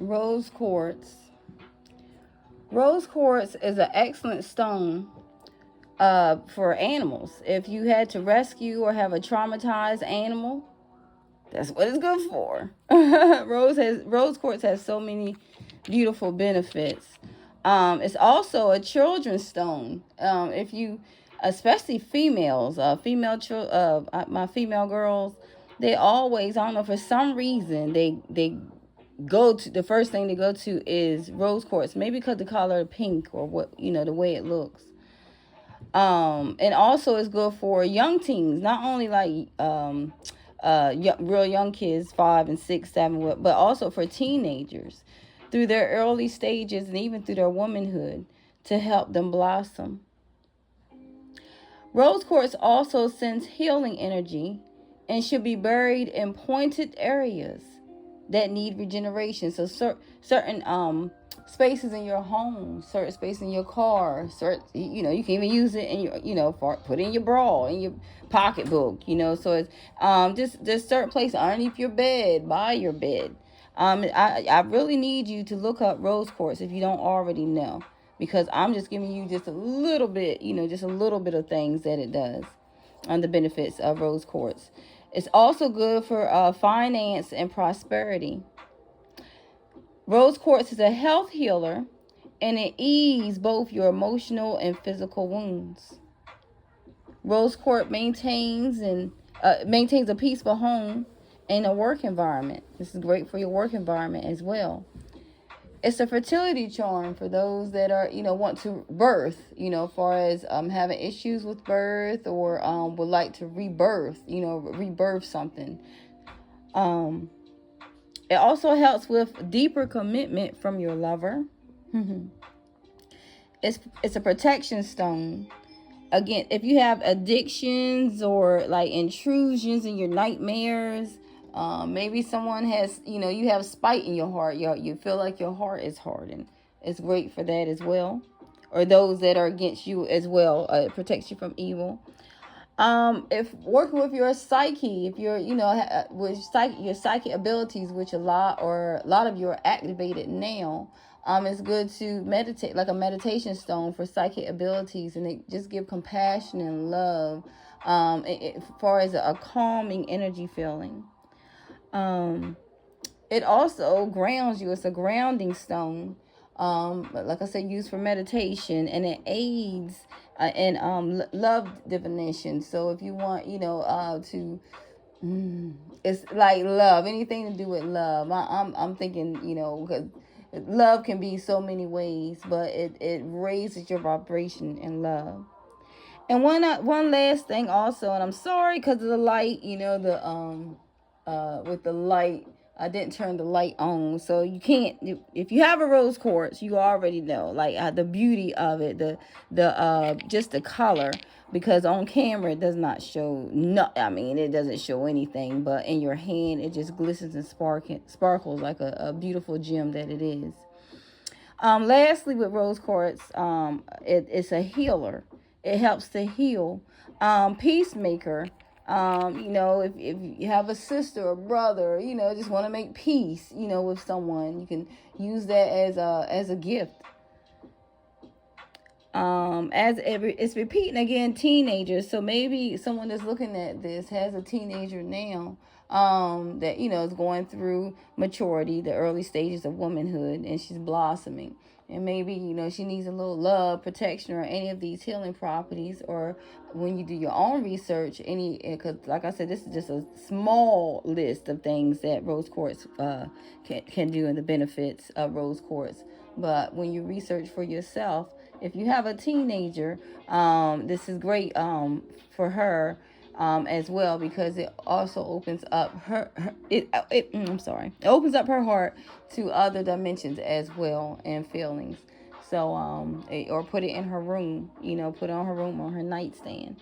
Rose quartz. Rose quartz is an excellent stone for animals. If you had to rescue or have a traumatized animal, that's what it's good for. Rose quartz has so many beautiful benefits. It's also a children's stone. If you, especially females, my female girls, they always, I don't know, for some reason they go to, the first thing they go to is rose quartz. Maybe because the color pink, or what, the way it looks. And also it's good for young teens, not only like real young kids, 5 and 6, 7, but also for teenagers through their early stages and even through their womanhood, to help them blossom. Rose quartz also sends healing energy and should be buried in pointed areas that need regeneration. So certain spaces in your home, certain space in your car, certain, you can even use it in your, put in your bra, in your pocketbook, so it's just certain places underneath your bed, by your bed. I really need you to look up rose quartz if you don't already know, because I'm just giving you just a little bit, just a little bit of things that it does on the benefits of rose quartz. It's also good for finance and prosperity. Rose quartz is a health healer, and it eases both your emotional and physical wounds. Rose quartz maintains a peaceful home and a work environment. This is great for your work environment as well. It's a fertility charm for those that are, want to birth, as far as having issues with birth, or would like to rebirth something. It also helps with deeper commitment from your lover. It's a protection stone. Again, if you have addictions or like intrusions in your nightmares, maybe someone has, you have spite in your heart. You feel like your heart is hardened. It's great for that as well. Or those that are against you as well. It protects you from evil. If working with your psyche, if you're, with your psychic abilities, which a lot of you are activated now, it's good to meditate, like a meditation stone for psychic abilities, and it just give compassion and love, as far as a calming energy feeling. It also grounds you. It's a grounding stone. Like I said, used for meditation, and it aids in love divination. So if you want, it's like love, anything to do with love. I'm thinking, because love can be so many ways, but it raises your vibration in love. And one last thing also, and I'm sorry because of the light, with the light, I didn't turn the light on, so you can't. If you have a rose quartz, you already know, like, the beauty of it, the just the color, because on camera it does not show. No, I mean, it doesn't show anything, but in your hand it just glistens and sparkles like a beautiful gem that it is. Lastly, with rose quartz, it's a healer. It helps to heal. Peacemaker. If you have a sister or brother, just want to make peace, with someone, you can use that as a gift. It's repeating again, teenagers. So maybe someone that's looking at this has a teenager now, that, is going through maturity, the early stages of womanhood, and she's blossoming. And maybe, she needs a little love, protection, or any of these healing properties. Or when you do your own research, because like I said, this is just a small list of things that rose quartz can do, and the benefits of rose quartz. But when you research for yourself, if you have a teenager, this is great for her as well, because it also opens up it opens up her heart to other dimensions as well, and feelings. So or put it in her room, put it on her room, on her nightstand.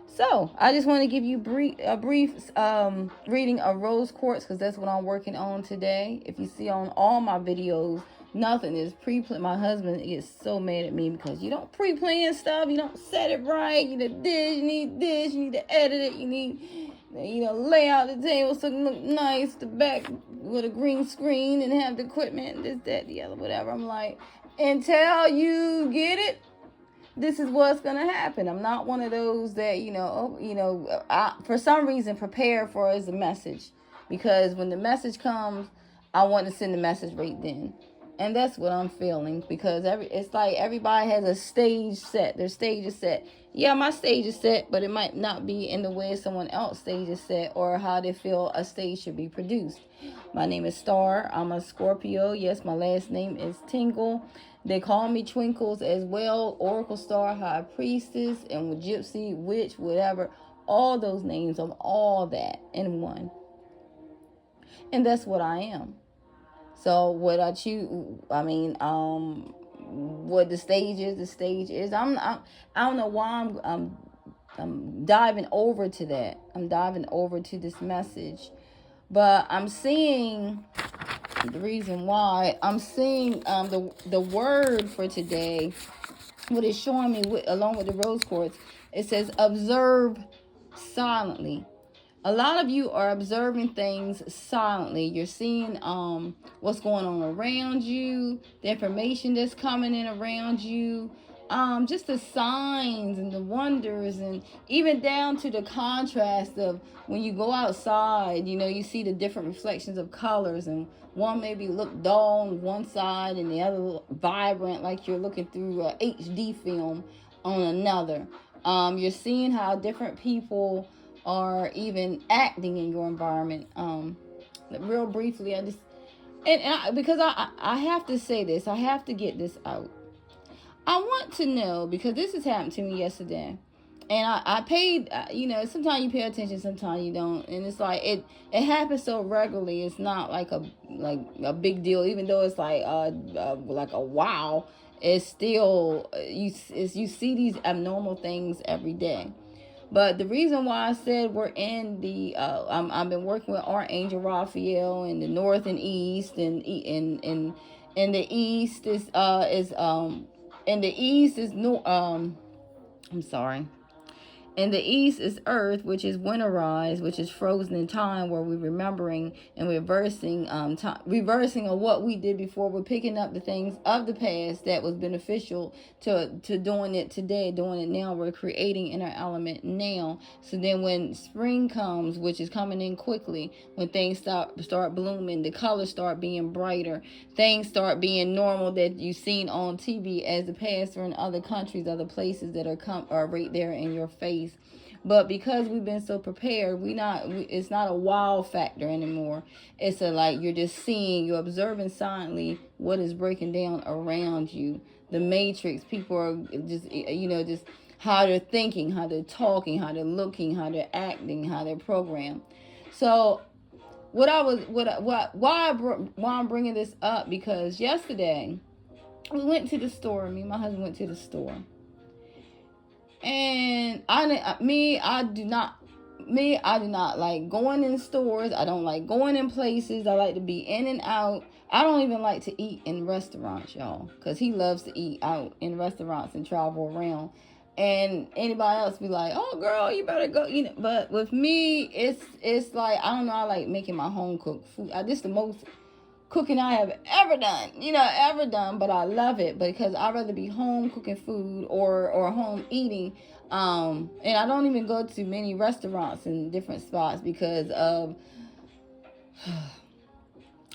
So I just want to give you a brief reading of rose quartz, because that's what I'm working on today. If you see on all my videos, nothing is pre-planned. My husband gets so mad at me because you don't pre-plan stuff. You don't set it right. You need this. You need to edit it. lay out the table so it can look nice, the back with a green screen and have the equipment, this, that, the other, whatever. I'm like, until you get it, this is what's going to happen. I'm not one of those that, I, for some reason, prepare for as a message. Because when the message comes, I want to send the message right then. And that's what I'm feeling. Because it's like everybody has a stage set. Their stage is set. Yeah, my stage is set, but it might not be in the way someone else's stage is set or how they feel a stage should be produced. My name is Star. I'm a Scorpio. Yes, my last name is Tingle. They call me Twinkles as well. Oracle Star, High Priestess, and Gypsy, Witch, whatever. All those names of all that in one. And that's what I am. So what I choose, what the stage is. I don't know why I'm diving over to that. I'm diving over to this message, but I'm seeing the reason why. I'm seeing the word for today. What it's showing me along with the rose quartz, it says observe silently. A lot of you are observing things silently. You're seeing what's going on around you, the information that's coming in around you, just the signs and the wonders, and even down to the contrast of when you go outside, you see the different reflections of colors, and one maybe look dull on one side and the other vibrant, like you're looking through a HD film on another. You're seeing how different people are even acting in your environment. Real briefly, because I have to say this, I have to get this out. I want to know, because this has happened to me yesterday, and I paid. Sometimes you pay attention, sometimes you don't, and it's like it happens so regularly. It's not like a big deal, even though it's like a wow. It's still you see these abnormal things every day. But the reason why I said we're in the, I've been working with Archangel Raphael in the north and east, and in the east is no, I'm sorry. In the east is earth, which is winterized, which is frozen in time, where we're remembering and reversing reversing of what we did before. We're picking up the things of the past that was beneficial to doing it today, doing it now. We're creating in our element now. So then when spring comes, which is coming in quickly, when things start blooming, the colors start being brighter, things start being normal that you've seen on TV as the past, or in other countries, other places that are right there in your face. But because we've been so prepared, it's not a wow factor anymore. It's you're just seeing, you're observing silently what is breaking down around you. The matrix, people are just how they're thinking, how they're talking, how they're looking, how they're acting, how they're programmed. So why I'm bringing this up, because yesterday we went to the store. Me and my husband went to the store. And I do not like going in stores. I don't like going in places. I like to be in and out. I don't even like to eat in restaurants, y'all, because he loves to eat out in restaurants and travel around. And anybody else be like, oh girl, you better go, but with me, it's like, I don't know, I like making my home cooked food. This the most cooking I have ever done, but I love it because I'd rather be home cooking food or home eating. And I don't even go to many restaurants and different spots because of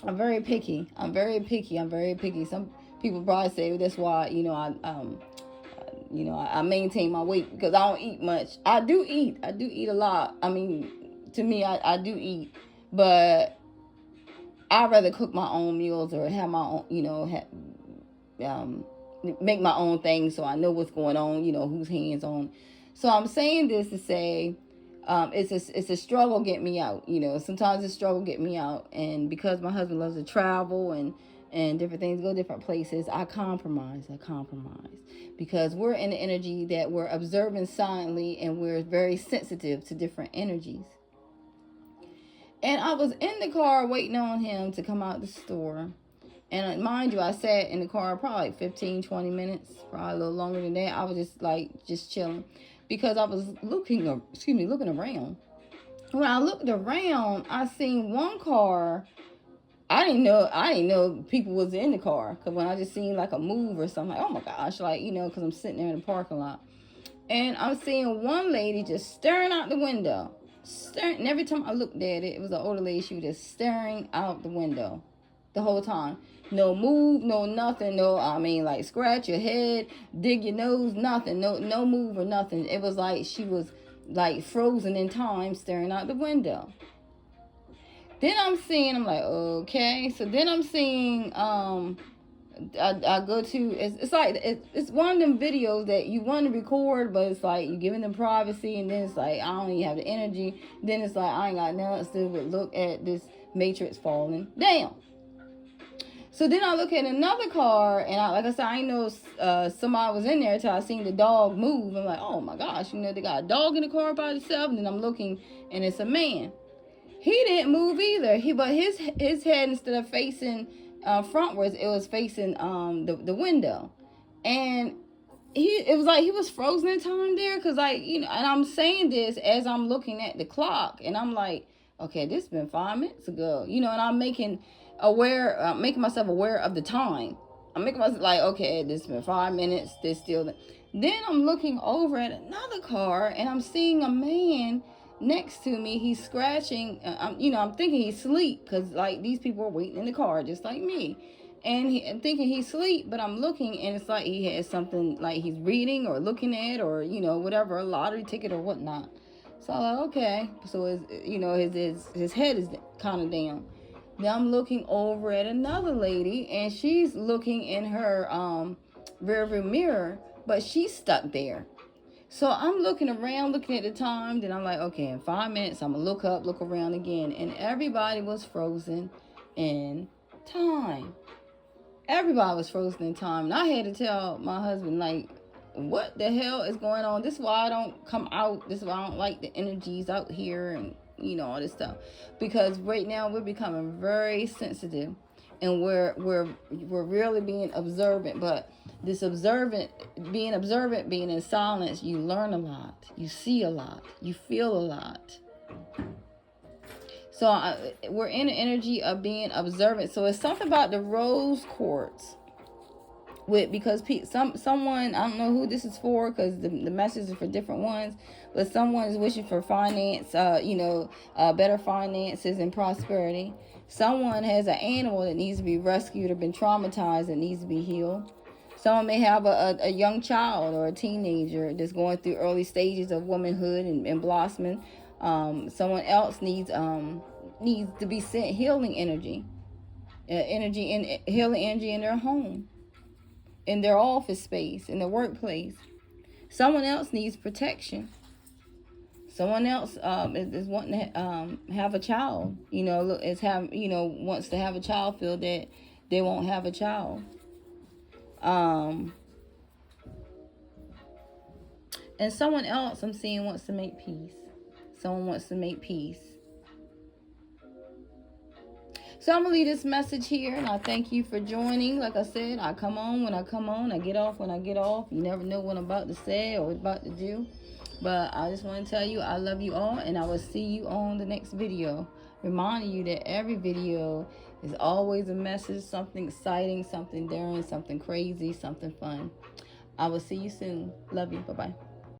I'm very picky. Some people probably say that's why I maintain my weight, because I don't eat much. I do eat a lot. I mean, to me, I do eat, but I'd rather cook my own meals or have my own, make my own things, so I know what's going on, whose hands on. So I'm saying this to say, it's a struggle get me out. Sometimes it's struggle get me out, and because my husband loves to travel and different things, go different places, I compromise because we're in the energy that we're observing silently, and we're very sensitive to different energies. And I was in the car waiting on him to come out the store. And mind you, I sat in the car probably 15, 20 minutes, probably a little longer than that. I was just chilling because I was looking around. when I looked around, I seen one car. I didn't know people was in the car, because when I just seen like a move or something, like, oh my gosh, like, because I'm sitting there in the parking lot, and I'm seeing one lady just staring out the window, staring. And every time I looked at it, it was an older lady. She was just staring out the window the whole time. No move, no nothing, no, like scratch your head, dig your nose, nothing, no move or nothing. It was like she was like frozen in time, staring out the window. Then I'm like, okay. So then I'm seeing, I go to, it's like, it's one of them videos that you want to record, but it's like you giving them privacy, and then it's like, I don't even have the energy. Then it's like, I ain't got nothing else to do but look at this matrix falling down. So then I look at another car, and like I said, I ain't know somebody was in there until I seen the dog move. I'm like, oh my gosh, they got a dog in the car by itself. And then I'm looking, and it's a man. He didn't move either. But his head, instead of facing frontwards, it was facing the window, and it was like he was frozen in time there, because and I'm saying this as I'm looking at the clock, and I'm like, okay, this has been 5 minutes ago, and I'm making myself aware of the time. I'm making myself like, okay, this has been 5 minutes. This still. Then I'm looking over at another car, and I'm seeing a man next to me. He's scratching. I'm thinking he's asleep, because like these people are waiting in the car just like me, and I'm thinking he's asleep, but I'm looking, and it's like he has something like he's reading or looking at, or whatever, a lottery ticket or whatnot. So I'm like, okay, so his head is kind of down. Now I'm looking over at another lady, and she's looking in her rearview mirror, but she's stuck there. So I'm looking around, looking at the time. Then I'm like, okay, in 5 minutes, I'm going to look around again. And everybody was frozen in time. Everybody was frozen in time. And I had to tell my husband, like, what the hell is going on? This is why I don't come out. This is why I don't like the energies out here and, all this stuff. Because right now we're becoming very sensitive. And we're really being observant. But this being in silence, you learn a lot, you see a lot, you feel a lot. So we're in the energy of being observant. So it's something about the rose quartz, because someone, I don't know who this is for, because the message is for different ones, but someone is wishing for finance, better finances and prosperity. Someone has an animal that needs to be rescued or been traumatized and needs to be healed. Someone may have a young child or a teenager that's going through early stages of womanhood and blossoming. Someone else needs to be sent healing energy in their home, in their office space, in their workplace. Someone else needs protection. Someone else is wanting to have a child. Wants to have a child, feel that they won't have a child. And someone else I'm seeing wants to make peace. Someone wants to make peace. So I'm going to leave this message here, and I thank you for joining. Like I said, I come on when I come on. I get off when I get off. You never know what I'm about to say or what I'm about to do. But I just want to tell you I love you all, and I will see you on the next video. Reminding you that every video is always a message, something exciting, something daring, something crazy, something fun. I will see you soon. Love you. Bye-bye.